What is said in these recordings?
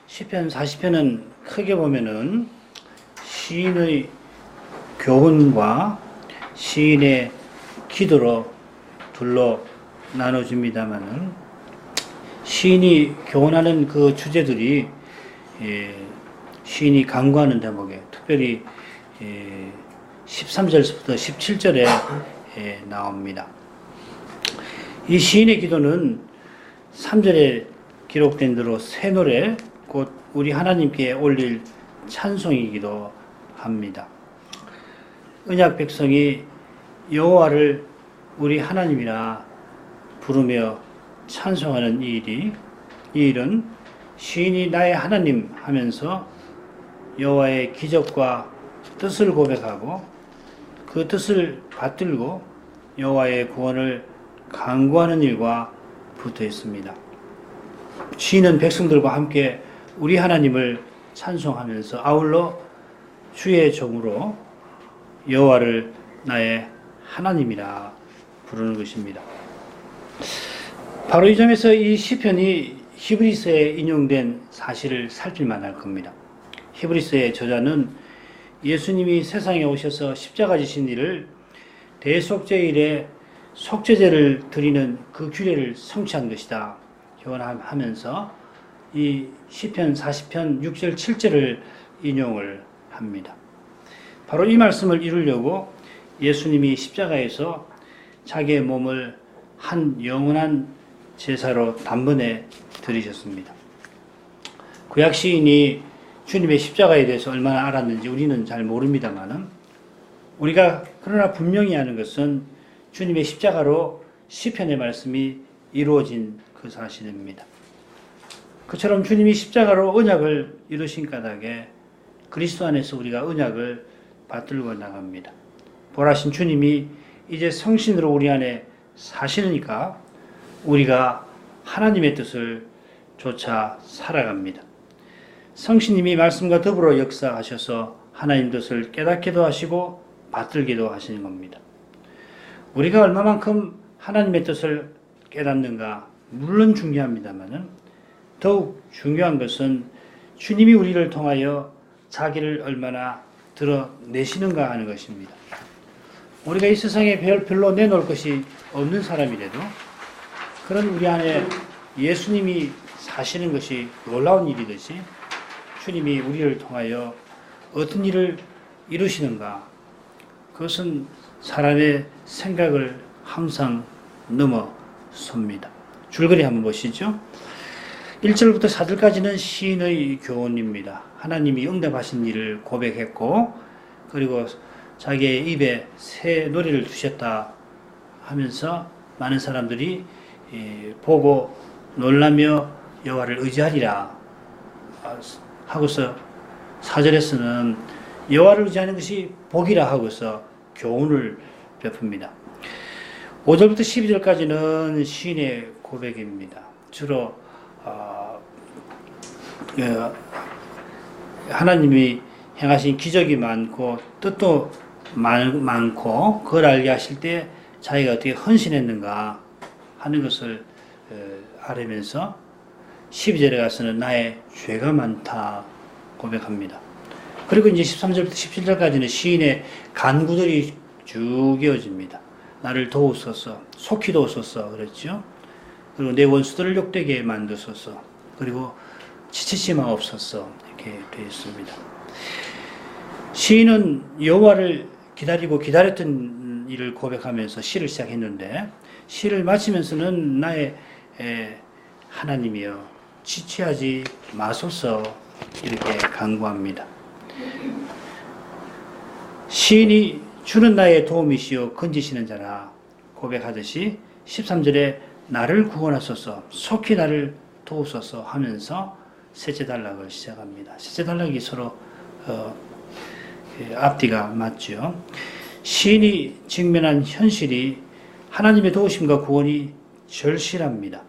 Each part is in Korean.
시편 40편은 크게 보면은 시인의 교훈과 시인의 기도로 둘로 나눠집니다만은 시인이 교훈하는 그 주제들이 시인이 강구하는 대목에 특별히 13절부터 17절에 나옵니다. 이 시인의 기도는 3절에 기록된 대로 새 노래 곧 우리 하나님께 올릴 찬송이기도 합니다. 언약 백성이 여호와를 우리 하나님이라 부르며 찬송하는 이 일은 시인이 나의 하나님 하면서 여호와의 기적과 뜻을 고백하고 그 뜻을 받들고 여호와의 구원을 간구하는 일과 붙어 있습니다. 시인은 백성들과 함께 우리 하나님을 찬송하면서 아울러 주의 종으로 여호와를 나의 하나님이라 부르는 것입니다. 바로 이 점에서 이 시편이 히브리서에 인용된 사실을 살필 만할 겁니다. 히브리서의 저자는 예수님이 세상에 오셔서 십자가 지신 일을 대속죄일에 속죄제를 드리는 그 규례를 성취한 것이다 교훈하면서 이 시편 40편 6절 7절을 인용을 합니다. 바로 이 말씀을 이루려고 예수님이 십자가에서 자기의 몸을 한 영원한 제사로 단번에 드리셨습니다. 구약 시인이 주님의 십자가에 대해서 얼마나 알았는지 우리는 잘 모릅니다만은 우리가 그러나 분명히 아는 것은 주님의 십자가로 시편의 말씀이 이루어진 그 사실입니다. 그처럼 주님이 십자가로 언약을 이루신 까닭에 그리스도 안에서 우리가 언약을 받들고 나갑니다. 보라신 주님이 이제 성신으로 우리 안에 사시니까 우리가 하나님의 뜻을 쫓아 살아갑니다. 성신님이 말씀과 더불어 역사하셔서 하나님 뜻을 깨닫기도 하시고 받들기도 하시는 겁니다. 우리가 얼마만큼 하나님의 뜻을 깨닫는가 물론 중요합니다만은 더욱 중요한 것은 주님이 우리를 통하여 자기를 얼마나 드러내시는가 하는 것입니다. 우리가 이 세상에 별로 내놓을 것이 없는 사람이라도 그런 우리 안에 예수님이 사시는 것이 놀라운 일이듯이 주님이 우리를 통하여 어떤 일을 이루시는가 그것은 사람의 생각을 항상 넘어섭니다. 줄거리 한번 보시죠. 1절부터 4절까지는 시인의 교훈입니다. 하나님이 응답하신 일을 고백했고 그리고 자기의 입에 새 노래를 두셨다 하면서 많은 사람들이 보고 놀라며 여호와를 의지하리라 하고서 4절에서는 여호와를 의지하는 것이 복이라 하고서 교훈을 베풉니다. 5절부터 12절까지는 시인의 고백입니다. 주로 하나님이 행하신 기적이 많고 뜻도 많고 그걸 알게 하실 때 자기가 어떻게 헌신했는가 하는 것을 알으면서 12절에 가서는 나의 죄가 많다 고백합니다. 그리고 이제 13절부터 17절까지는 시인의 간구들이 쭉 이어집니다. 나를 도우소서, 속히 도우소서 그랬죠. 그리고 내 원수들을 욕되게 만드소서. 그리고 지치지 마옵소서 이렇게 되어 있습니다. 시인은 여호와를 기다리고 기다렸던 일을 고백하면서 시를 시작했는데 시를 마치면서는 나의 하나님이여 지체하지 마소서 이렇게 간구합니다. 시인이 주는 나의 도움이시요 건지시는 자라 고백하듯이 13절에 나를 구원하소서 속히 나를 도우소서 하면서 셋째 단락을 시작합니다. 셋째 단락이 서로 앞뒤가 맞죠. 시인이 직면한 현실이 하나님의 도우심과 구원이 절실합니다.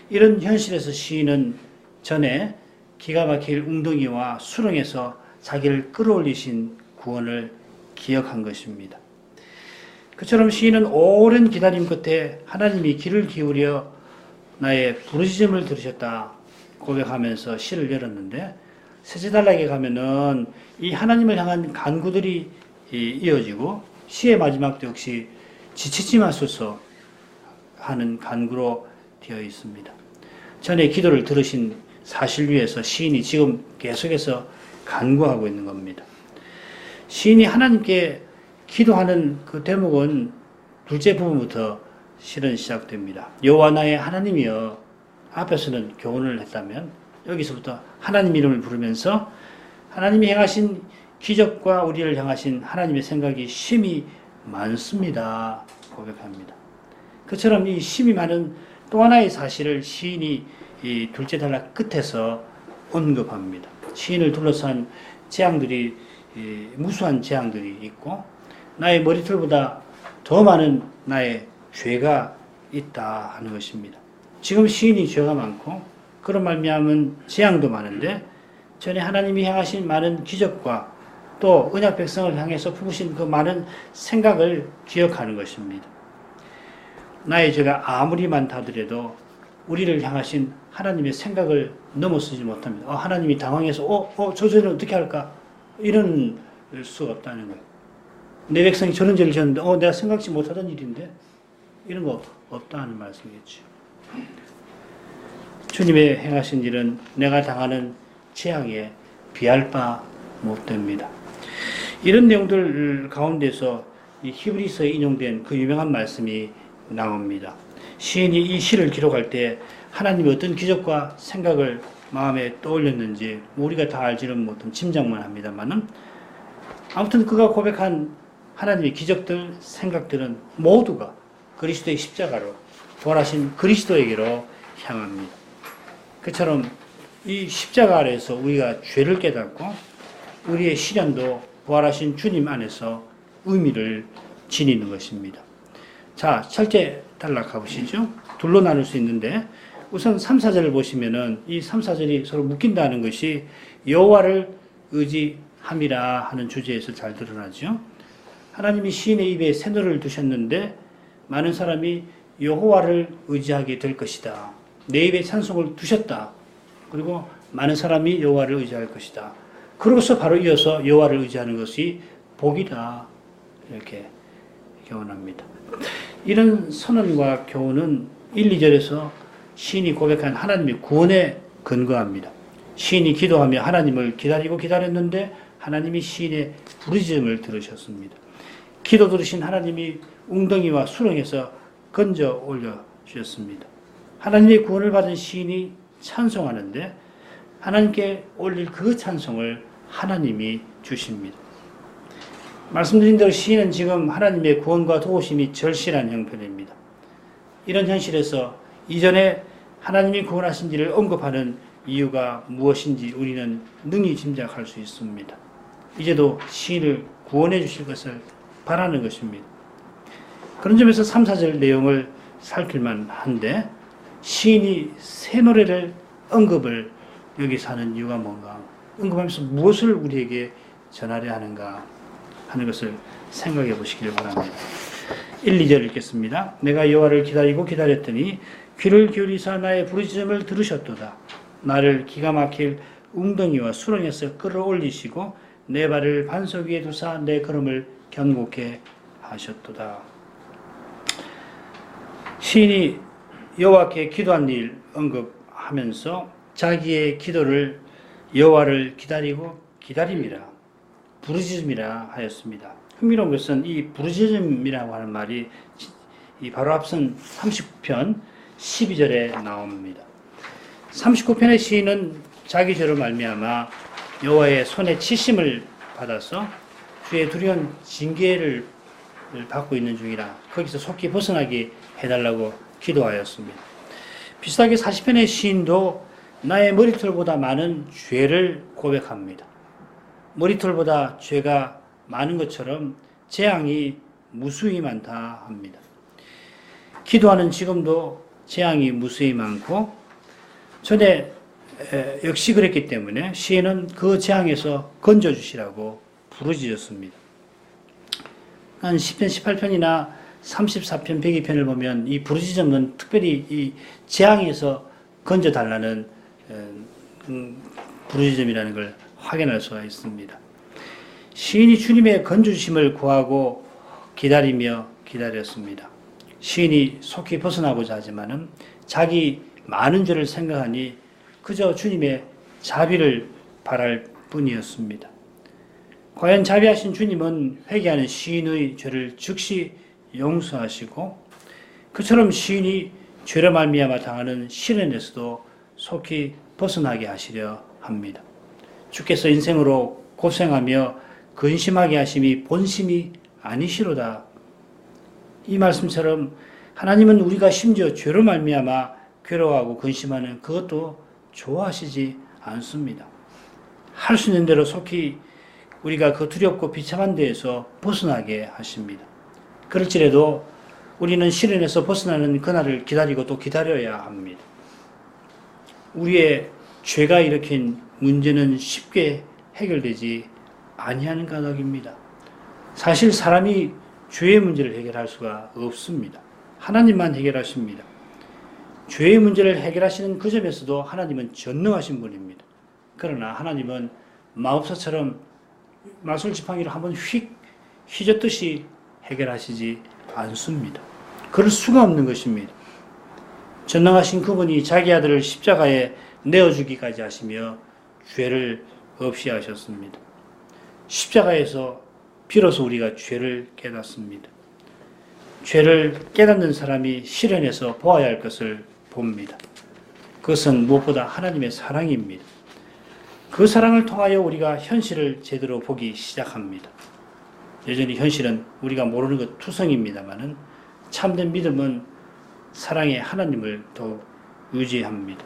이런 현실에서 시인은 전에 기가 막힐 웅덩이와 수렁에서 자기를 끌어올리신 구원을 기억한 것입니다. 그처럼 시인은 오랜 기다림 끝에 하나님이 귀를 기울여 나의 부르짖음을 들으셨다 고백하면서 시를 열었는데 셋째 단락에 가면은 이 하나님을 향한 간구들이 이어지고 시의 마지막도 역시 지치지 마소서 하는 간구로 되어 있습니다. 전에 기도를 들으신 사실 위에서 시인이 지금 계속해서 간구하고 있는 겁니다. 시인이 하나님께 기도하는 그 대목은 둘째 부분부터 실은 시작됩니다. 여호와 나의 하나님이여, 앞에서는 교훈을 했다면 여기서부터 하나님 이름을 부르면서 하나님이 행하신 기적과 우리를 향하신 하나님의 생각이 심히 많습니다 고백합니다. 그처럼 이 심히 많은 또 하나의 사실을 시인이 이 둘째 단락 끝에서 언급합니다. 시인을 둘러싼 재앙들이, 무수한 재앙들이 있고 나의 머리털보다 더 많은 나의 죄가 있다 하는 것입니다. 지금 시인이 죄가 많고 그런 말미암은 재앙도 많은데 전에 하나님이 행하신 많은 기적과 또 언약 백성을 향해서 품으신 그 많은 생각을 기억하는 것입니다. 나의 죄가 아무리 많다 하더라도 우리를 향하신 하나님의 생각을 넘어서지 못합니다. 하나님이 당황해서 저 죄는 어떻게 할까? 이런 수가 없다는 거예요. 내 백성이 저런 죄를 지었는데 내가 생각지 못하던 일인데 이런 거 없다는 말씀이겠죠. 주님의 행하신 일은 내가 당하는 재앙에 비할 바 못됩니다. 이런 내용들 가운데서 이 히브리서에 인용된 그 유명한 말씀이 나옵니다. 시인이 이 시를 기록할 때 하나님이 어떤 기적과 생각을 마음에 떠올렸는지 우리가 다 알지는 못한 짐작만 합니다만은 아무튼 그가 고백한 하나님의 기적들, 생각들은 모두가 그리스도의 십자가로 부활하신 그리스도에게로 향합니다. 그처럼 이 십자가 아래에서 우리가 죄를 깨닫고 우리의 시련도 부활하신 주님 안에서 의미를 지니는 것입니다. 자, 첫째 단락 가보시죠. 둘로 나눌 수 있는데 우선 3, 4절을 보시면은 이 3, 4절이 서로 묶인다는 것이 여호와를 의지함이라 하는 주제에서 잘 드러나죠. 하나님이 시인의 입에 새노를 두셨는데 많은 사람이 여호와를 의지하게 될 것이다. 내 입에 찬송을 두셨다. 그리고 많은 사람이 여호와를 의지할 것이다. 그러고서 바로 이어서 여호와를 의지하는 것이 복이다. 이렇게 교훈합니다. 이런 선언과 교훈은 1, 2절에서 시인이 고백한 하나님의 구원에 근거합니다. 시인이 기도하며 하나님을 기다리고 기다렸는데 하나님이 시인의 부르짖음을 들으셨습니다. 기도 들으신 하나님이 웅덩이와 수렁에서 건져 올려주셨습니다. 하나님의 구원을 받은 시인이 찬송하는데 하나님께 올릴 그 찬송을 하나님이 주십니다. 말씀드린 대로 시인은 지금 하나님의 구원과 도우심이 절실한 형편입니다. 이런 현실에서 이전에 하나님이 구원하신 지를 언급하는 이유가 무엇인지 우리는 능히 짐작할 수 있습니다. 이제도 시인을 구원해 주실 것을 바라는 것입니다. 그런 점에서 3, 4절 내용을 살필만 한데 시인이 새 노래를 언급을 여기서 하는 이유가 뭔가, 언급하면서 무엇을 우리에게 전하려 하는가 하는 것을 생각해 보시길 바랍니다. 1, 2절 읽겠습니다. 내가 여호와를 기다리고 기다렸더니 귀를 기울이사 나의 부르짖음을 들으셨도다. 나를 기가 막힐 웅덩이와 수렁에서 끌어올리시고 내 발을 반석 위에 두사 내 걸음을 견고케 하셨도다. 시인이 여호와께 기도한 일 언급하면서 자기의 기도를 여호와를 기다리고 기다림이라 부르짖음이라 하였습니다. 흥미로운 것은 이 부르짖음이라고 하는 말이 바로 앞선 39편 12절에 나옵니다. 39편의 시인은 자기 죄로 말미암아 여호와의 손에 치심을 받아서 주의 두려운 징계를 받고 있는 중이라 거기서 속히 벗어나게 해달라고 기도하였습니다. 비슷하게 40편의 시인도 나의 머리털보다 많은 죄를 고백합니다. 머리털보다 죄가 많은 것처럼 재앙이 무수히 많다 합니다. 기도하는 지금도 재앙이 무수히 많고 전에 역시 그랬기 때문에 시인은 그 재앙에서 건져주시라고 부르짖었습니다. 한 10편, 18편이나 34편, 102편을 보면 이 부르짖음은 특별히 이 재앙에서 건져달라는 부르짖음이라는 걸 확인할 수가 있습니다. 시인이 주님의 건져주심을 구하고 기다리며 기다렸습니다. 시인이 속히 벗어나고자 하지만은 자기 많은 죄를 생각하니 그저 주님의 자비를 바랄 뿐이었습니다. 과연 자비하신 주님은 회개하는 시인의 죄를 즉시 용서하시고 그처럼 시인이 죄로 말미암아 당하는 시련에서도 속히 벗어나게 하시려 합니다. 주께서 인생으로 고생하며 근심하게 하심이 본심이 아니시로다. 이 말씀처럼 하나님은 우리가 심지어 죄로 말미암아 괴로워하고 근심하는 그것도 좋아하시지 않습니다. 할 수 있는 대로 속히 우리가 그 두렵고 비참한 데에서 벗어나게 하십니다. 그럴지라도 우리는 시련에서 벗어나는 그날을 기다리고 또 기다려야 합니다. 우리의 죄가 일으킨 문제는 쉽게 해결되지 아니하는 까닭입니다. 사실 사람이 죄의 문제를 해결할 수가 없습니다. 하나님만 해결하십니다. 죄의 문제를 해결하시는 그 점에서도 하나님은 전능하신 분입니다. 그러나 하나님은 마법사처럼 마술지팡이를 한번 휙 휘젓듯이 해결하시지 않습니다. 그럴 수가 없는 것입니다. 전능하신 그분이 자기 아들을 십자가에 내어주기까지 하시며 죄를 없이 하셨습니다. 십자가에서 비로소 우리가 죄를 깨닫습니다. 죄를 깨닫는 사람이 시련에서 보아야 할 것을 봅니다. 그것은 무엇보다 하나님의 사랑입니다. 그 사랑을 통하여 우리가 현실을 제대로 보기 시작합니다. 여전히 현실은 우리가 모르는 것 투성입니다만은 참된 믿음은 사랑의 하나님을 더욱 의지합니다.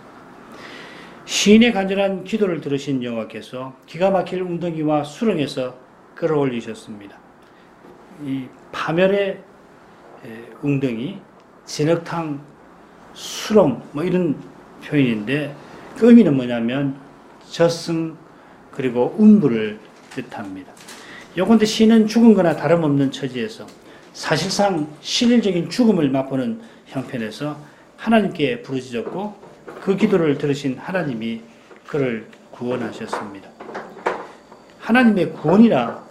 시인의 간절한 기도를 들으신 여호와께서 기가 막힐 웅덩이와 수렁에서 끌어올리셨습니다. 이 파멸의 웅덩이, 진흙탕, 수렁 이런 표현인데 그 의미는 뭐냐면 저승 그리고 음부를 뜻합니다. 요건데 시인은 죽은 거나 다름없는 처지에서 사실상 실질적인 죽음을 맛보는 형편에서 하나님께 부르짖었고 그 기도를 들으신 하나님이 그를 구원하셨습니다. 하나님의 구원이라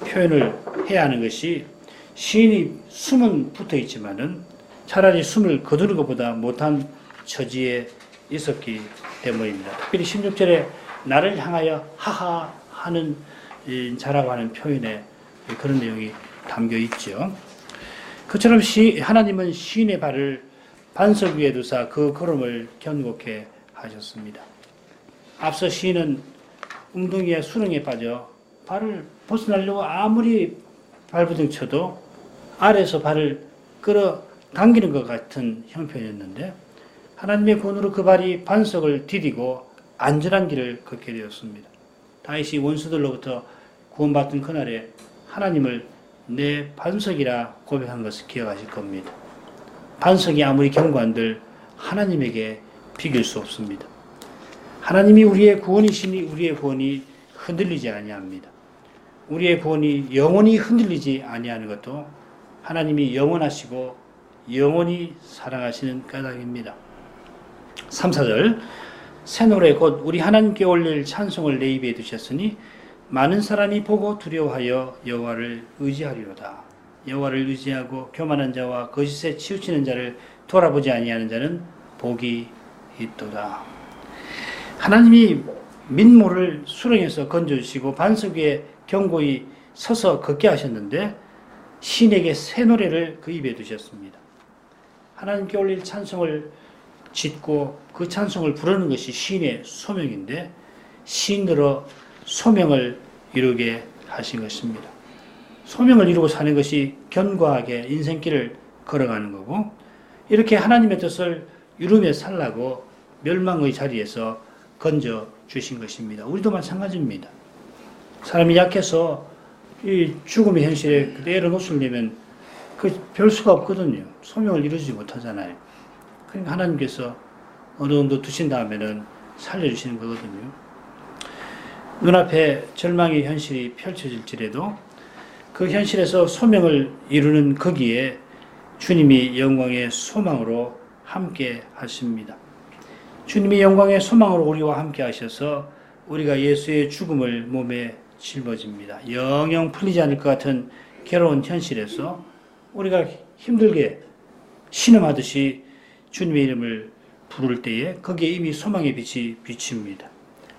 표현을 해야 하는 것이 시인이 숨은 붙어 있지만은 차라리 숨을 거두는 것보다 못한 처지에 있었기 때문입니다. 특별히 16절에 나를 향하여 하하 하는 자라고 하는 표현에 그런 내용이 담겨 있죠. 그처럼 하나님은 시인의 발을 반석 위에 두사 그 걸음을 견고케 하셨습니다. 앞서 시인은 웅덩이의 수렁에 빠져 발을 벗어나려고 아무리 발부둥 쳐도 아래에서 발을 끌어당기는 것 같은 형편이었는데 하나님의 구원으로 그 발이 반석을 디디고 안전한 길을 걷게 되었습니다. 다윗이 원수들로부터 구원받던 그날에 하나님을 내 반석이라 고백한 것을 기억하실 겁니다. 반석이 아무리 견고한들 하나님에게 비길 수 없습니다. 하나님이 우리의 구원이시니 우리의 구원이 흔들리지 아니합니다. 우리의 구원이 영원히 흔들리지 아니하는 것도 하나님이 영원하시고 영원히 사랑하시는 까닭입니다. 3, 4절 새 노래 곧 우리 하나님께 올릴 찬송을 내 입에 두셨으니 많은 사람이 보고 두려워하여 여호와를 의지하리로다. 여호와를 의지하고 교만한 자와 거짓에 치우치는 자를 돌아보지 아니하는 자는 복이 있도다. 하나님이 민모를 수렁에서 건져주시고 반석 위에 견고히 서서 걷게 하셨는데 시인에게 새 노래를 그 입에 두셨습니다. 하나님께 올릴 찬송을 짓고 그 찬송을 부르는 것이 시인의 소명인데 시인으로 소명을 이루게 하신 것입니다. 소명을 이루고 사는 것이 견고하게 인생길을 걸어가는 거고 이렇게 하나님의 뜻을 이루며 살라고 멸망의 자리에서 건져 주신 것입니다. 우리도 마찬가지입니다. 사람이 약해서 이 죽음의 현실에 그대로 노출되면 그 별 수가 없거든요. 소명을 이루지 못하잖아요. 그러니까 하나님께서 어느 정도 두신 다음에는 살려주시는 거거든요. 눈앞에 절망의 현실이 펼쳐질지라도 그 현실에서 소명을 이루는 거기에 주님이 영광의 소망으로 함께 하십니다. 주님이 영광의 소망으로 우리와 함께 하셔서 우리가 예수의 죽음을 몸에 짊어집니다. 영영 풀리지 않을 것 같은 괴로운 현실에서 우리가 힘들게 신음하듯이 주님의 이름을 부를 때에 거기에 이미 소망의 빛이 비칩니다.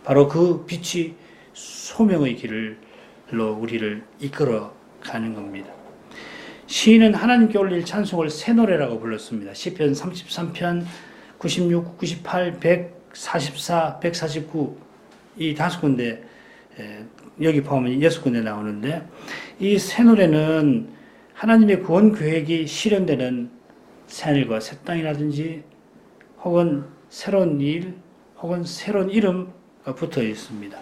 바로 그 빛이 소명의 길로 우리를 이끌어 가는 겁니다. 시인은 하나님께 올릴 찬송을 새 노래라고 불렀습니다. 시편 33편, 96, 98, 144, 149 이 5군데 여기 포함하면 6군데 나오는데 이 새 노래는 하나님의 구원 계획이 실현되는 새하늘과 새 땅이라든지 혹은 새로운 일 혹은 새로운 이름가 붙어 있습니다.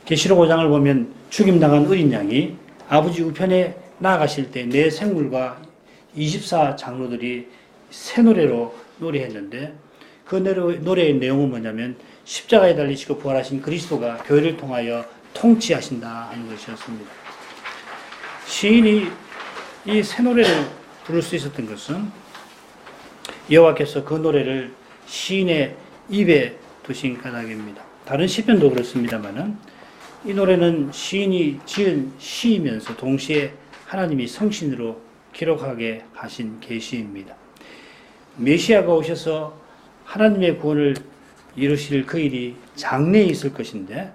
계시록 5장을 보면 죽임당한 어린 양이 아버지 우편에 나아가실 때 내 생물과 24 장로들이 새 노래로 노래했는데 그 노래의 내용은 뭐냐면 십자가에 달리시고 부활하신 그리스도가 교회를 통하여 통치하신다 하는 것이었습니다. 시인이 이 새 노래를 부를 수 있었던 것은 여호와께서 그 노래를 시인의 입에 두신 까닭입니다. 다른 시편도 그렇습니다만은 이 노래는 시인이 지은 시이면서 동시에 하나님이 성신으로 기록하게 하신 계시입니다. 메시아가 오셔서 하나님의 구원을 이루실 그 일이 장래에 있을 것인데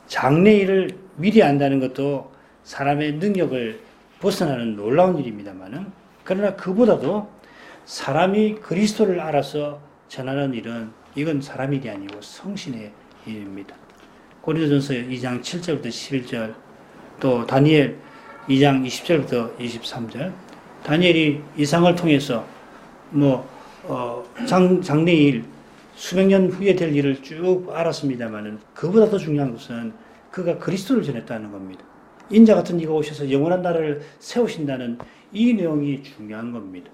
장래일을 미리 안다는 것도 사람의 능력을 벗어나는 놀라운 일입니다만은 그러나 그보다도 사람이 그리스도를 알아서 전하는 일은 이건 사람 일이 아니고 성신의 일입니다. 고린도전서 2장 7절부터 11절 또 다니엘 2장 20절부터 23절 다니엘이 이상을 통해서 장래일 수백 년 후에 될 일을 쭉 알았습니다만은 그보다 더 중요한 것은 그가 그리스도를 전했다는 겁니다. 인자 같은 이가 오셔서 영원한 나라를 세우신다는 이 내용이 중요한 겁니다.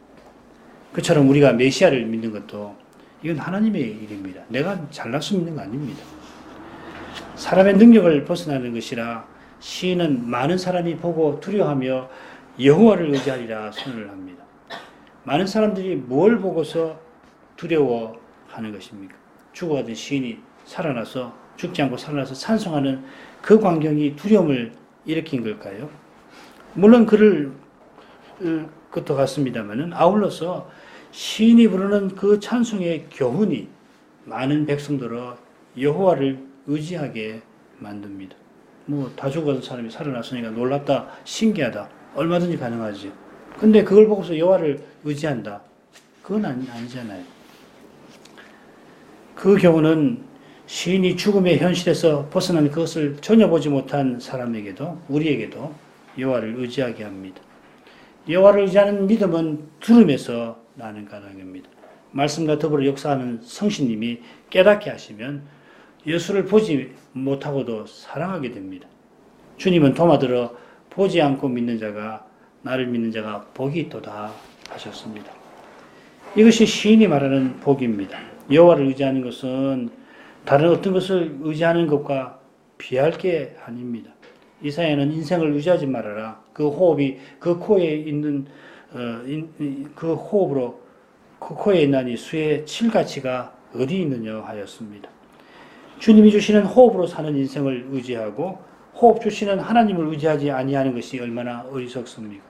그처럼 우리가 메시아를 믿는 것도 이건 하나님의 일입니다. 내가 잘날 수 있는 거 아닙니다. 사람의 능력을 벗어나는 것이라 시인은 많은 사람이 보고 두려워하며 여호와를 의지하리라 선언을 합니다. 많은 사람들이 뭘 보고서 두려워하는 것입니까? 죽어가던 시인이 살아나서 죽지 않고 살아나서 찬송하는 그 광경이 두려움을 일으킨 걸까요? 물론 그럴 것도 같습니다만은 아울러서 시인이 부르는 그 찬송의 교훈이 많은 백성들을 여호와를 의지하게 만듭니다. 다 죽어가던 사람이 살아났으니까 놀랍다, 신기하다, 얼마든지 가능하지. 근데 그걸 보고서 여호와를 의지한다. 그건 아니잖아요. 그 경우는 시인이 죽음의 현실에서 벗어난 그것을 전혀 보지 못한 사람에게도 우리에게도 여호와를 의지하게 합니다. 여호와를 의지하는 믿음은 들음에서 나는 까닭입니다. 말씀과 더불어 역사하는 성신님이 깨닫게 하시면 예수를 보지 못하고도 사랑하게 됩니다. 주님은 도마들어 보지 않고 믿는 자가 나를 믿는 자가 복이 있도다 하셨습니다. 이것이 시인이 말하는 복입니다. 여호와를 의지하는 것은 다른 어떤 것을 의지하는 것과 비할 게 아닙니다. 이사야는 인생을 의지하지 말아라. 그 호흡이 그 코에 있는 그 호흡으로 그 코에 있는 이 수의 칠가치가 어디 있느냐 하였습니다. 주님이 주시는 호흡으로 사는 인생을 의지하고 호흡 주시는 하나님을 의지하지 아니하는 것이 얼마나 어리석습니까?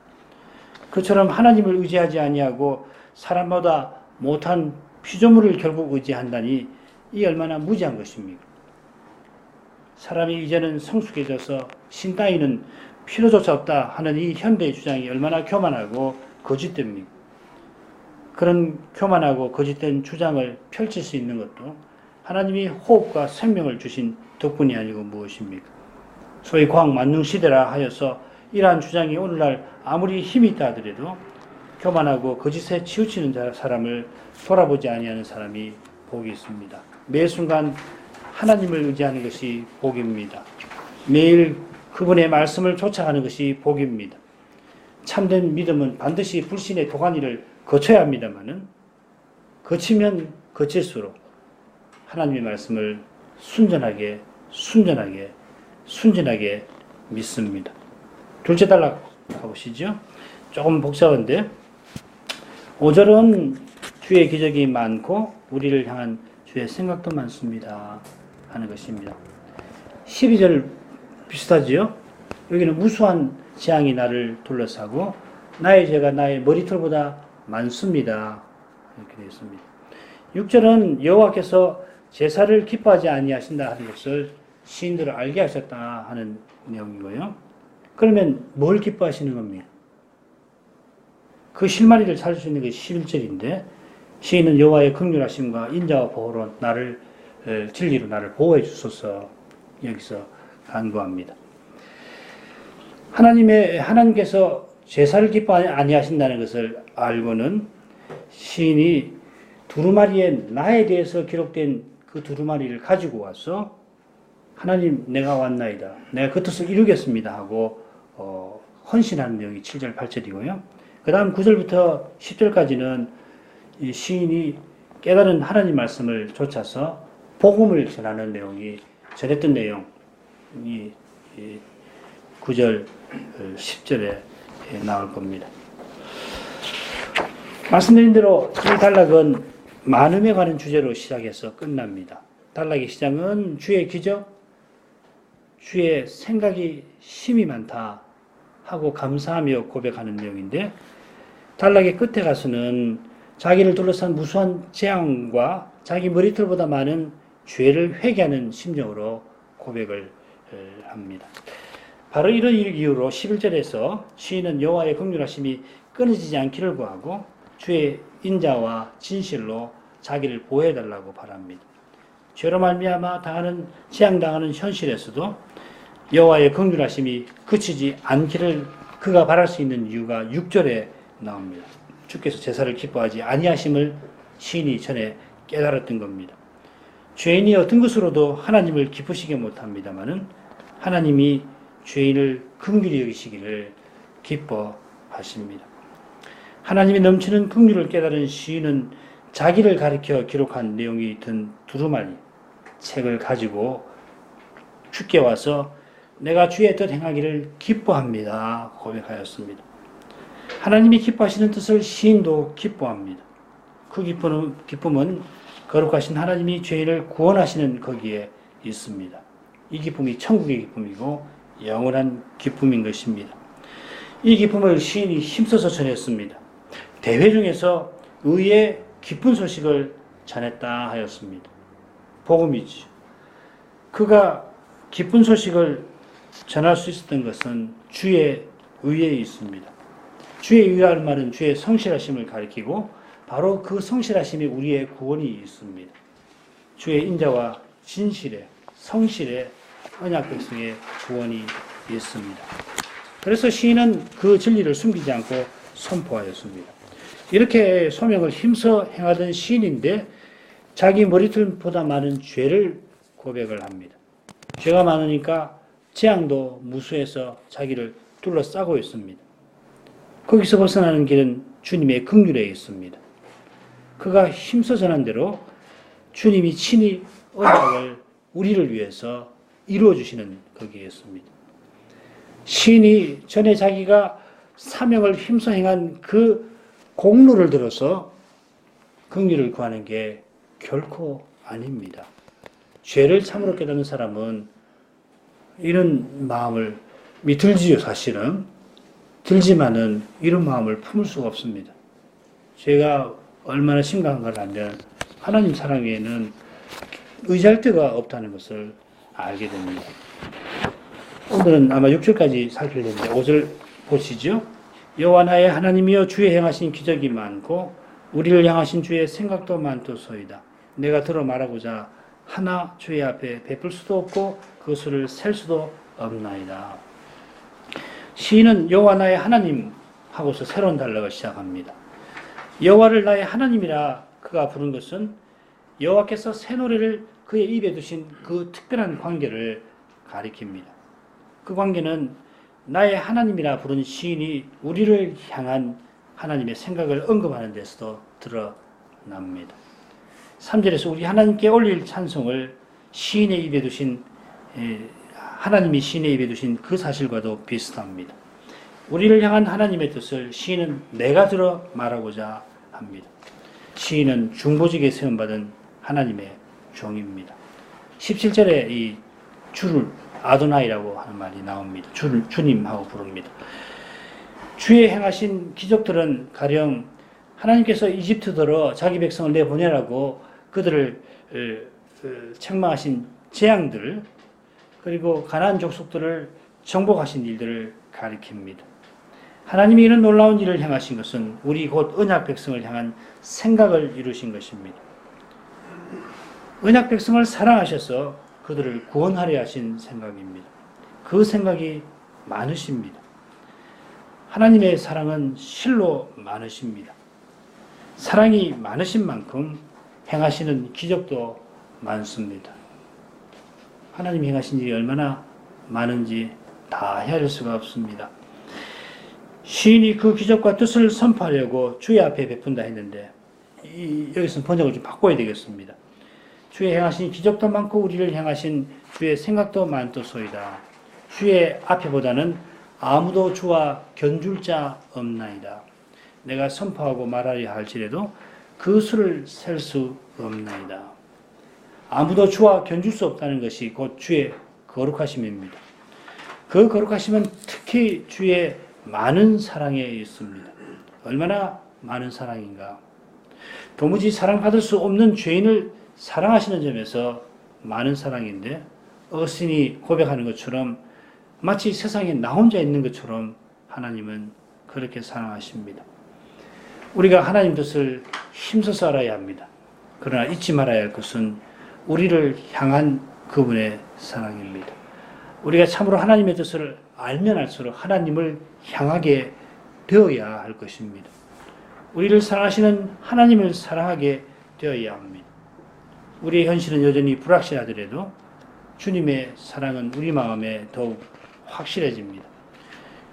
그처럼 하나님을 의지하지 아니하고 사람보다 못한 피조물을 결국 의지한다니 이 얼마나 무지한 것입니까? 사람이 이제는 성숙해져서 신 따위는 필요조차 없다 하는 이 현대의 주장이 얼마나 교만하고 거짓됩니까? 그런 교만하고 거짓된 주장을 펼칠 수 있는 것도 하나님이 호흡과 생명을 주신 덕분이 아니고 무엇입니까? 소위 과학 만능 시대라 하여서 이러한 주장이 오늘날 아무리 힘이 있다 하더라도 교만하고 거짓에 치우치는 사람을 돌아보지 아니하는 사람이 복이 있습니다. 매 순간 하나님을 의지하는 것이 복입니다. 매일 그분의 말씀을 쫓아가는 것이 복입니다. 참된 믿음은 반드시 불신의 도가니를 거쳐야 합니다만은 거치면 거칠수록 하나님의 말씀을 순전하게 믿습니다. 둘째 단락 가보시죠. 조금 복잡한데 5절은 주의 기적이 많고 우리를 향한 주의 생각도 많습니다 하는 것입니다. 12절 비슷하지요? 여기는 무수한 재앙이 나를 둘러싸고 나의 죄가 나의 머리털보다 많습니다. 이렇게 되어 있습니다. 6절은 여호와께서 제사를 기뻐하지 아니하신다 하는 것을 시인들을 알게 하셨다 하는 내용이고요. 그러면 뭘 기뻐하시는 겁니까? 그 실마리를 찾을 수 있는 게 11절인데 시인은 여호와의 긍휼하심과 인자와 보호로 나를 진리로 나를 보호해 주소서 여기서 간구합니다. 하나님께서 제사를 기뻐하지 아니하신다는 것을 알고는 시인이 두루마리에 나에 대해서 기록된 그 두루마리를 가지고 와서 하나님 내가 왔나이다. 내가 그 뜻을 이루겠습니다 하고 헌신하는 내용이 7절 8절이고요. 그 다음 9절부터 10절까지는 이 시인이 깨달은 하나님 말씀을 좇아서 복음을 전하는 내용이 전했던 내용이 9절 10절에 나올 겁니다. 말씀드린 대로 이 단락은 만음에 관한 주제로 시작해서 끝납니다. 단락의 시작은 주의 기적, 주의 생각이 심이 많다 하고 감사하며 고백하는 내용인데 단락의 끝에 가서는 자기를 둘러싼 무수한 재앙과 자기 머리털보다 많은 죄를 회개하는 심정으로 고백을 합니다. 바로 이런 이유로 11절에서 시인은 여호와의 긍휼하심이 끊어지지 않기를 구하고 주의 인자와 진실로 자기를 보호해달라고 바랍니다. 죄로 말미암아 당하는 재앙당하는 현실에서도 여호와의 긍휼하심이 그치지 않기를 그가 바랄 수 있는 이유가 6절에 나옵니다. 주께서 제사를 기뻐하지 아니하심을 시인이 전에 깨달았던 겁니다. 죄인이 어떤 것으로도 하나님을 기쁘시게 못합니다마는 하나님이 죄인을 긍휼히 여기시기를 기뻐하십니다. 하나님이 넘치는 긍휼을 깨달은 시인은 자기를 가리켜 기록한 내용이 든 두루마리 책을 가지고 주께 와서 내가 주의 뜻 행하기를 기뻐합니다 고백하였습니다. 하나님이 기뻐하시는 뜻을 시인도 기뻐합니다. 그 기쁨은 거룩하신 하나님이 죄인을 구원하시는 거기에 있습니다. 이 기쁨이 천국의 기쁨이고 영원한 기쁨인 것입니다. 이 기쁨을 시인이 힘써서 전했습니다. 대회 중에서 의의 기쁜 소식을 전했다 하였습니다. 복음이지. 그가 기쁜 소식을 전할 수 있었던 것은 주의 의에 있습니다. 주의 의라는 말은 주의 성실하심을 가리키고 바로 그 성실하심이 우리의 구원이 있습니다. 주의 인자와 진실에 성실에 언약 백성의 구원이 있습니다. 그래서 시인은 그 진리를 숨기지 않고 선포하였습니다. 이렇게 소명을 힘써 행하던 시인인데 자기 머리털보다 많은 죄를 고백을 합니다. 죄가 많으니까 재앙도 무수해서 자기를 둘러싸고 있습니다. 거기서 벗어나는 길은 주님의 긍휼에 있습니다. 그가 힘써 전한 대로 주님이 친히 언약을 우리를 위해서 이루어 주시는 거기에 있습니다. 시인이 전에 자기가 사명을 힘써 행한 그 공로를 들어서 긍휼을 구하는 게 결코 아닙니다. 죄를 참으로 깨닫는 사람은 이런 마음을 들지요, 사실은. 들지만은 이런 마음을 품을 수가 없습니다. 죄가 얼마나 심각한가를 알면 하나님 사랑 외에는 의지할 데가 없다는 것을 알게 됩니다. 오늘은 아마 6절까지 살필 텐데 5절 보시죠. 여호와 나의 하나님이여 주의 행하신 기적이 많고 우리를 향하신 주의 생각도 많도소이다. 내가 들어 말하고자 하나 주의 앞에 베풀 수도 없고 그 수를 셀 수도 없나이다. 시인은 여호와 나의 하나님 하고서 새로운 단락을 시작합니다. 여호와를 나의 하나님이라 그가 부른 것은 여호와께서 새 노래를 그의 입에 두신 그 특별한 관계를 가리킵니다. 그 관계는 나의 하나님이라 부른 시인이 우리를 향한 하나님의 생각을 언급하는 데서도 드러납니다. 3절에서 우리 하나님께 올릴 찬송을 시인의 입에 두신 하나님이 시인의 입에 두신 그 사실과도 비슷합니다. 우리를 향한 하나님의 뜻을 시인은 내가 들어 말하고자 합니다. 시인은 중보직에 세움받은 하나님의 종입니다. 17절에 이 주를 아도나이라고 하는 말이 나옵니다. 주를 주님하고 부릅니다. 주의 행하신 기적들은 가령 하나님께서 이집트더러 자기 백성을 내보내라고 그들을 책망하신 재앙들, 그리고 가나안 족속들을 정복하신 일들을 가리킵니다. 하나님이 이런 놀라운 일을 행하신 것은 우리 곧 언약 백성을 향한 생각을 이루신 것입니다. 언약 백성을 사랑하셔서 그들을 구원하려 하신 생각입니다. 그 생각이 많으십니다. 하나님의 사랑은 실로 많으십니다. 사랑이 많으신 만큼 행하시는 기적도 많습니다. 하나님이 행하신 일이 얼마나 많은지 다 헤아릴 수가 없습니다. 시인이 그 기적과 뜻을 선포하려고 주의 앞에 베푼다 했는데 여기서 번역을 좀 바꿔야 되겠습니다. 주의 행하신 기적도 많고 우리를 향하신 주의 생각도 많도소이다. 주의 앞에보다는 아무도 주와 견줄 자 없나이다. 내가 선포하고 말하려 할지라도 그 수를 셀 수 없나이다. 아무도 주와 견줄 수 없다는 것이 곧 주의 거룩하심입니다. 그 거룩하심은 특히 주의 많은 사랑에 있습니다. 얼마나 많은 사랑인가. 도무지 사랑받을 수 없는 죄인을 사랑하시는 점에서 많은 사랑인데, 어신이 고백하는 것처럼 마치 세상에 나 혼자 있는 것처럼 하나님은 그렇게 사랑하십니다. 우리가 하나님 뜻을 힘써서 알아야 합니다. 그러나 잊지 말아야 할 것은 우리를 향한 그분의 사랑입니다. 우리가 참으로 하나님의 뜻을 알면 알수록 하나님을 향하게 되어야 할 것입니다. 우리를 사랑하시는 하나님을 사랑하게 되어야 합니다. 우리의 현실은 여전히 불확실하더라도 주님의 사랑은 우리 마음에 더욱 확실해집니다.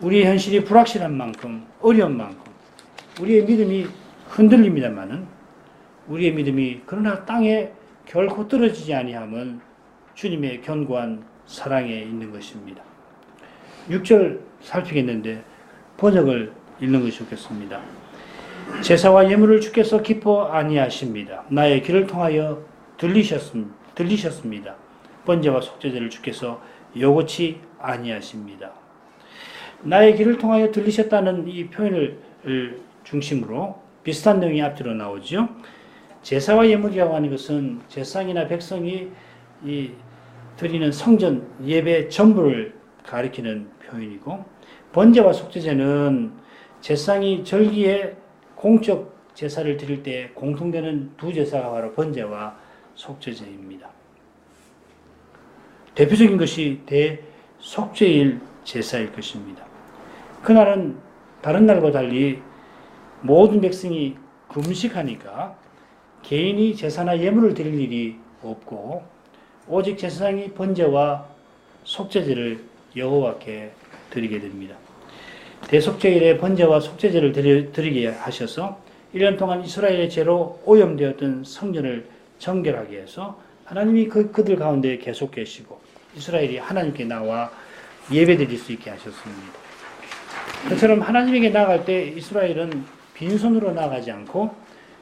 우리의 현실이 불확실한 만큼, 어려운 만큼 우리의 믿음이 흔들립니다마는 우리의 믿음이 그러나 땅에 결코 떨어지지 아니함은 주님의 견고한 사랑에 있는 것입니다. 6절 살피겠는데 번역을 읽는 것이 좋겠습니다. 제사와 예물을 주께서 기뻐 아니하십니다. 나의 길을 통하여 들리셨습니다. 번제와 속죄제를 주께서 요구치 아니하십니다. 나의 길을 통하여 들리셨다는 이 표현을 중심으로 비슷한 내용이 앞뒤로 나오죠. 제사와 예물이라고 하는 것은 제사장이나 백성이 드리는 성전 예배 전부를 가리키는 표현이고, 번제와 속죄제는 제사장이 절기에 공적 제사를 드릴 때 공통되는 두 제사가 바로 번제와 속죄제입니다. 대표적인 것이 대속죄일 제사일 것입니다. 그날은 다른 날과 달리 모든 백성이 금식하니까 개인이 제사나 예물을 드릴 일이 없고 오직 제사장이 번제와 속죄제를 여호와께 드리게 됩니다. 대속죄일에 번제와 속죄제를 드리게 하셔서 1년 동안 이스라엘의 죄로 오염되었던 성전을 정결하게 해서 하나님이 그들 가운데 계속 계시고 이스라엘이 하나님께 나와 예배드릴 수 있게 하셨습니다. 그처럼 하나님에게 나아갈 때 이스라엘은 빈손으로 나가지 않고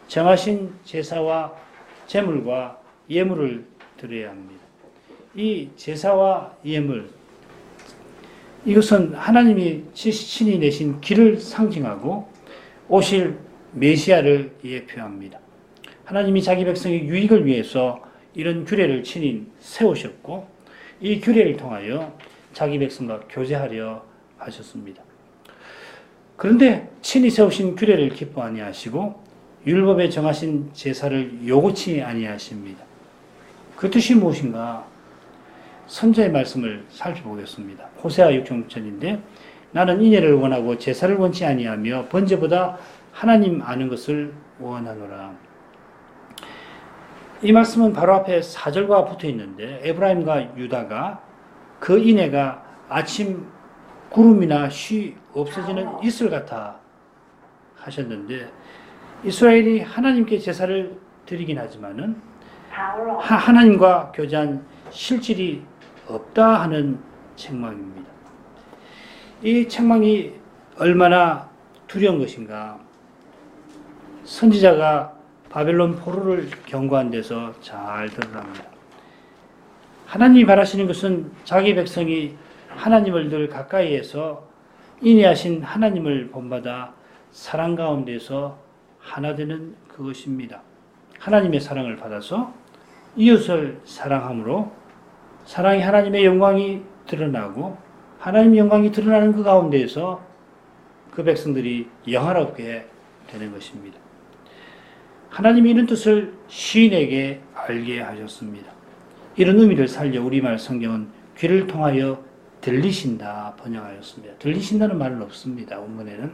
정하신 제사와 제물과 예물을 드려야 합니다. 이 제사와 예물, 이것은 하나님이 친히 내신 길을 상징하고 오실 메시아를 예표합니다. 하나님이 자기 백성의 유익을 위해서 이런 규례를 친히 세우셨고 이 규례를 통하여 자기 백성과 교제하려 하셨습니다. 그런데 친히 세우신 규례를 기뻐 아니하시고 율법에 정하신 제사를 요구치 아니하십니다. 그 뜻이 무엇인가? 선지자의 말씀을 살펴보겠습니다. 호세아 6장절인데 나는 인애를 원하고 제사를 원치 아니하며 번제보다 하나님 아는 것을 원하노라. 이 말씀은 바로 앞에 4절과 붙어 있는데 에브라임과 유다가 그 인애가 아침 구름이나 쉬 없어지는 이슬 같아 하셨는데 이스라엘이 하나님께 제사를 드리긴 하지만은 하나님과 교제한 실질이 없다 하는 책망입니다. 이 책망이 얼마나 두려운 것인가. 선지자가 바벨론 포로를 경고한 데서 잘 드러납니다. 하나님이 바라시는 것은 자기 백성이 하나님을 늘 가까이에서 인내하신 하나님을 본받아 사랑 가운데서 하나 되는 그것입니다. 하나님의 사랑을 받아서 이웃을 사랑함으로 사랑이 하나님의 영광이 드러나고 하나님의 영광이 드러나는 그 가운데에서 그 백성들이 영화롭게 되는 것입니다. 하나님이 이런 뜻을 시인에게 알게 하셨습니다. 이런 의미를 살려 우리말 성경은 귀를 통하여 들리신다 번역하였습니다. 들리신다는 말은 없습니다. 원문에는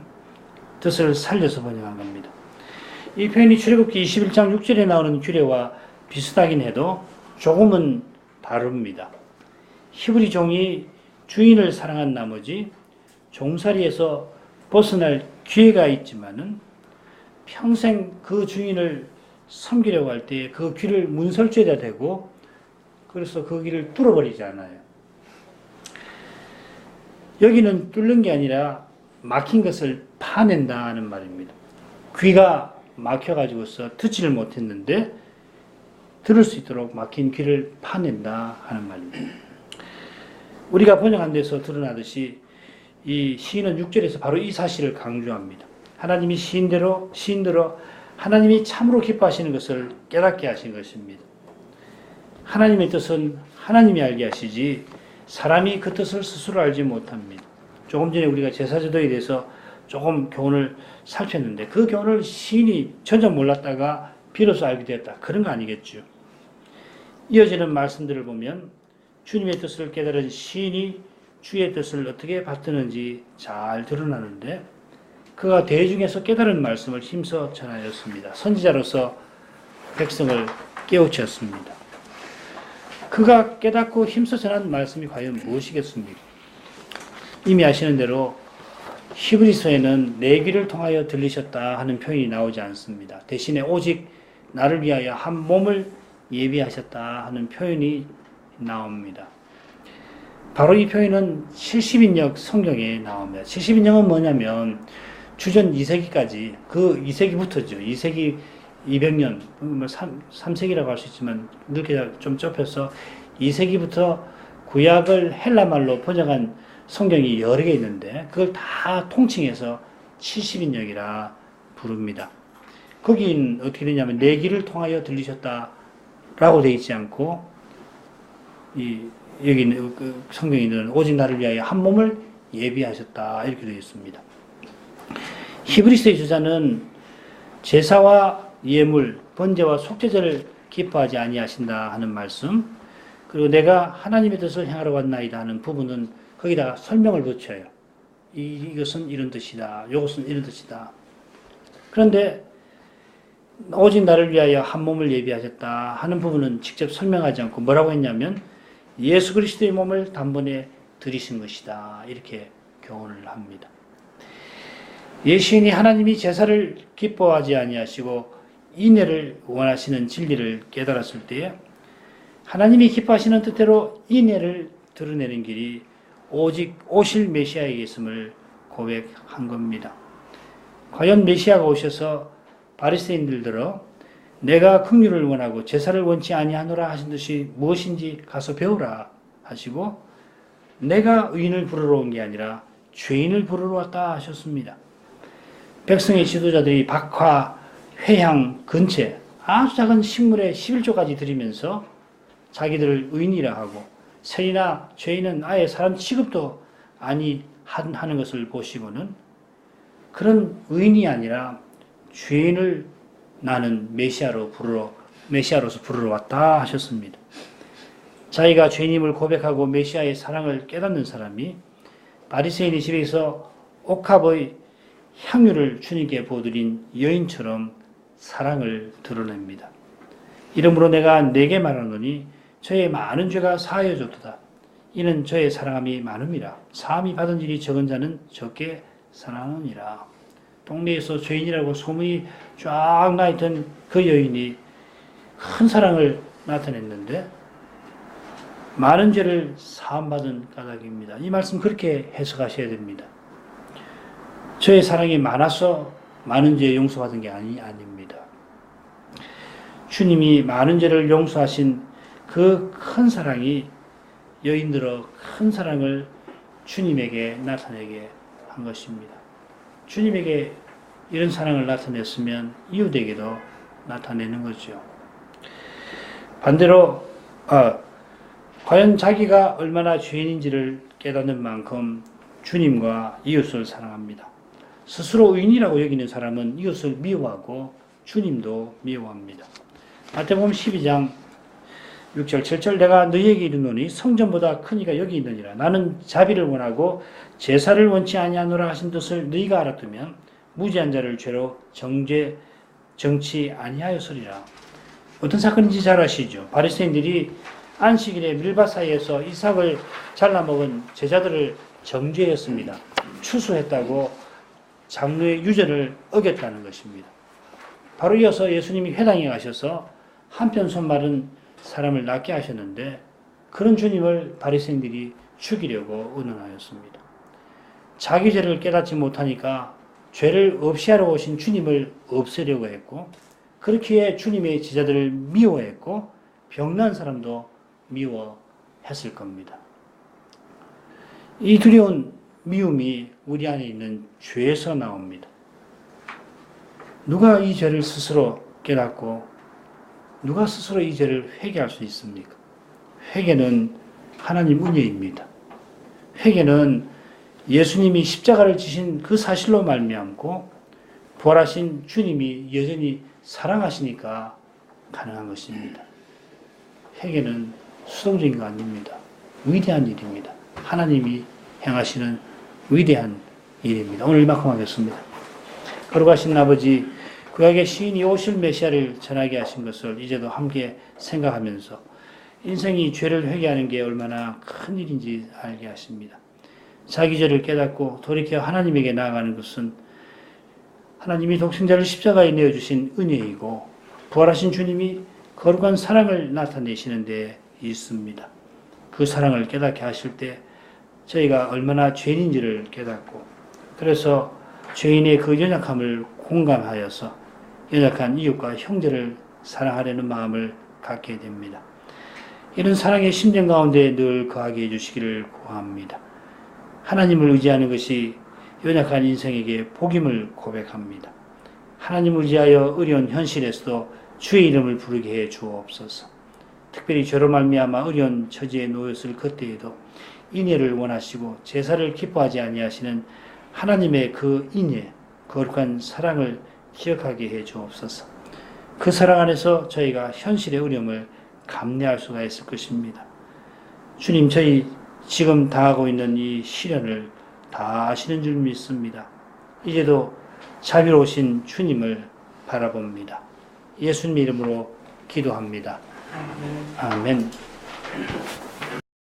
뜻을 살려서 번역한 겁니다. 이 표현이 출애굽기 21장 6절에 나오는 규례와 비슷하긴 해도 조금은 다릅니다. 히브리 종이 주인을 사랑한 나머지 종살이에서 벗어날 기회가 있지만은 평생 그 주인을 섬기려고 할 때 그 귀를 문설주에다 대고 그래서 그 귀를 뚫어버리지 않아요. 여기는 뚫는 게 아니라 막힌 것을 파낸다는 말입니다. 귀가 막혀가지고서 듣지를 못했는데 들을 수 있도록 막힌 귀를 파낸다 하는 말입니다. 우리가 번역한 데서 드러나듯이 이 시인은 6절에서 바로 이 사실을 강조합니다. 하나님이 시인들로 하나님이 참으로 기뻐하시는 것을 깨닫게 하신 것입니다. 하나님의 뜻은 하나님이 알게 하시지 사람이 그 뜻을 스스로 알지 못합니다. 조금 전에 우리가 제사제도에 대해서 조금 교훈을 살폈는데 그 교훈을 시인이 전혀 몰랐다가 비로소 알게 되었다. 그런 거 아니겠죠. 이어지는 말씀들을 보면 주님의 뜻을 깨달은 시인이 주의 뜻을 어떻게 받드는지 잘 드러나는데 그가 대중에서 깨달은 말씀을 힘써 전하였습니다. 선지자로서 백성을 깨우쳤습니다. 그가 깨닫고 힘써 전한 말씀이 과연 무엇이겠습니까? 이미 아시는 대로 히브리서에는 내 귀를 통하여 들리셨다 하는 표현이 나오지 않습니다. 대신에 오직 나를 위하여 한 몸을 예비하셨다 하는 표현이 나옵니다. 바로 이 표현은 70인역 성경에 나옵니다. 70인역은 뭐냐면 주전 2세기까지 그 2세기부터죠. 2세기 200년, 3세기라고 할 수 있지만 이렇게 좀 좁혀서 2세기부터 구약을 헬라말로 번역한 성경이 여러 개 있는데 그걸 다 통칭해서 70인역이라 부릅니다. 거긴 어떻게 되냐면 내 귀를 통하여 들리셨다라고 되어 있지 않고 여기 있는 그 성경에는 오직 나를 위하여 한 몸을 예비하셨다 이렇게 되어 있습니다. 히브리서의 저자는 제사와 예물, 번제와 속죄제를 기뻐하지 아니하신다 하는 말씀, 그리고 내가 하나님의 뜻을 행하러 왔나이다 하는 부분은 거기다가 설명을 붙여요. 이것은 이런 뜻이다. 이것은 이런 뜻이다. 그런데 오직 나를 위하여 한 몸을 예비하셨다 하는 부분은 직접 설명하지 않고 뭐라고 했냐면 예수 그리스도의 몸을 단번에 드리신 것이다. 이렇게 교훈을 합니다. 예시인이 하나님이 제사를 기뻐하지 아니하시고 인애를 원하시는 진리를 깨달았을 때에 하나님이 기뻐하시는 뜻대로 인애를 드러내는 길이 오직 오실 메시아에게 있음을 고백한 겁니다. 과연 메시아가 오셔서 바리새인들들어 내가 긍휼을 원하고 제사를 원치 아니하노라 하신 뜻이 무엇인지 가서 배우라 하시고 내가 의인을 부르러 온 게 아니라 죄인을 부르러 왔다 하셨습니다. 백성의 지도자들이 박화, 회향, 근체 아주 작은 식물에 11조까지 드리면서 자기들을 의인이라 하고 세리나 죄인은 아예 사람 취급도 아니 하는 것을 보시고는 그런 의인이 아니라 죄인을 나는 메시아로서 부르러 왔다 하셨습니다. 자기가 죄인임을 고백하고 메시아의 사랑을 깨닫는 사람이 바리새인의 집에서 옥합의 향유를 주님께 부어드린 여인처럼 사랑을 드러냅니다. 이러므로 내가 네게 말하노니 저의 많은 죄가 사하여졌도다. 이는 저의 사랑함이 많음이라. 사함이 받은 일이 적은 자는 적게 사랑하느니라. 동네에서 죄인이라고 소문이 쫙 나있던 그 여인이 큰 사랑을 나타냈는데 많은 죄를 사함받은 까닭입니다. 이 말씀 그렇게 해석하셔야 됩니다. 저의 사랑이 많아서 많은 죄 용서받은 게 아닙니다. 주님이 많은 죄를 용서하신 그 큰 사랑이 여인들의 큰 사랑을 주님에게 나타내게 한 것입니다. 주님에게 이런 사랑을 나타냈으면 이웃에게도 나타내는 거죠. 반대로 과연 자기가 얼마나 죄인인지를 깨닫는 만큼 주님과 이웃을 사랑합니다. 스스로 의인이라고 여기는 사람은 이웃을 미워하고 주님도 미워합니다. 마태복음 12장 6절 7절 내가 너희에게 이르노니 성전보다 큰 이가 여기 있느니라. 나는 자비를 원하고 제사를 원치 아니하노라 하신 뜻을 너희가 알았다면 무지한 자를 죄로 정치 아니하였으리라. 어떤 사건인지 잘 아시죠? 바리새인들이 안식일에 밀밭 사이에서 이삭을 잘라먹은 제자들을 정죄했습니다. 추수했다고 장로의 유전을 어겼다는 것입니다. 바로 이어서 예수님이 회당에 가셔서 한편 손마른 사람을 낫게 하셨는데 그런 주님을 바리새인들이 죽이려고 의논하였습니다. 자기 죄를 깨닫지 못하니까 죄를 없이 하러 오신 주님을 없애려고 했고 그렇기에 주님의 제자들을 미워했고 병난 사람도 미워했을 겁니다. 이 두려운 미움이 우리 안에 있는 죄에서 나옵니다. 누가 이 죄를 스스로 깨닫고 누가 스스로 이 죄를 회개할 수 있습니까? 회개는 하나님 은혜입니다. 회개는 예수님이 십자가를 지신 그 사실로 말미암고 부활하신 주님이 여전히 사랑하시니까 가능한 것입니다. 회개는 수동적인 거 아닙니다. 위대한 일입니다. 하나님이 행하시는 위대한 일입니다. 오늘 이만큼 하겠습니다. 거룩하신 아버지, 구약의 시인이 오실 메시아를 전하게 하신 것을 이제도 함께 생각하면서 인생이 죄를 회개하는 게 얼마나 큰 일인지 알게 하십니다. 자기 죄를 깨닫고 돌이켜 하나님에게 나아가는 것은 하나님이 독생자를 십자가에 내어주신 은혜이고 부활하신 주님이 거룩한 사랑을 나타내시는 데 있습니다. 그 사랑을 깨닫게 하실 때 저희가 얼마나 죄인인지를 깨닫고 그래서 죄인의 그 연약함을 공감하여서 연약한 이웃과 형제를 사랑하려는 마음을 갖게 됩니다. 이런 사랑의 심정 가운데 늘 거하게 해주시기를 구합니다. 하나님을 의지하는 것이 연약한 인생에게 복임을 고백합니다. 하나님을 의지하여 어려운 현실에서도 주의 이름을 부르게 해 주옵소서. 특별히 죄로 말미암아 어려운 처지에 놓였을 그때에도 인애를 원하시고 제사를 기뻐하지 아니하시는 하나님의 그 인애, 거룩한 사랑을 기억하게 해 주옵소서. 그 사랑 안에서 저희가 현실의 어려움을 감내할 수가 있을 것입니다. 주님, 저희 지금 당하고 있는 이 시련을 다 아시는 줄 믿습니다. 이제도 자비로우신 주님을 바라봅니다. 예수님 이름으로 기도합니다. 아멘.